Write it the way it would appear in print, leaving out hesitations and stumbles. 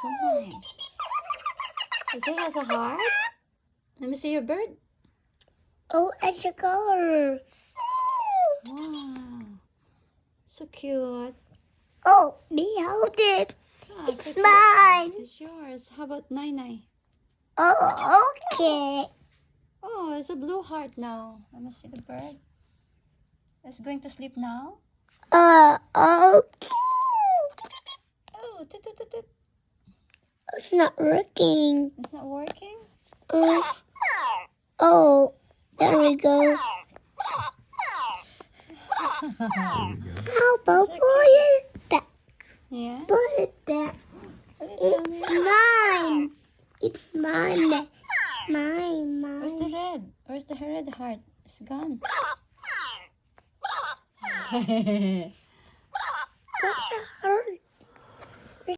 So nice. Does it have a heart? Let me see your bird. Oh, extra colors. Wow. So cute. Oh, me hold it. Ah, It's so cute. mine. It's yours. How about Nai? Oh, okay. Oh, it's a blue heart now. Let me see the bird. It's going to sleep now. Okay. Oh, toot, toot, toot, toot. It's not working. It's not working? Oh, there we go. How about So put it back? Yeah? Put it back. Put it down It's there. mine. It's mine. Where's the Mine. red? Where's the red heart? It's gone. What's your heart?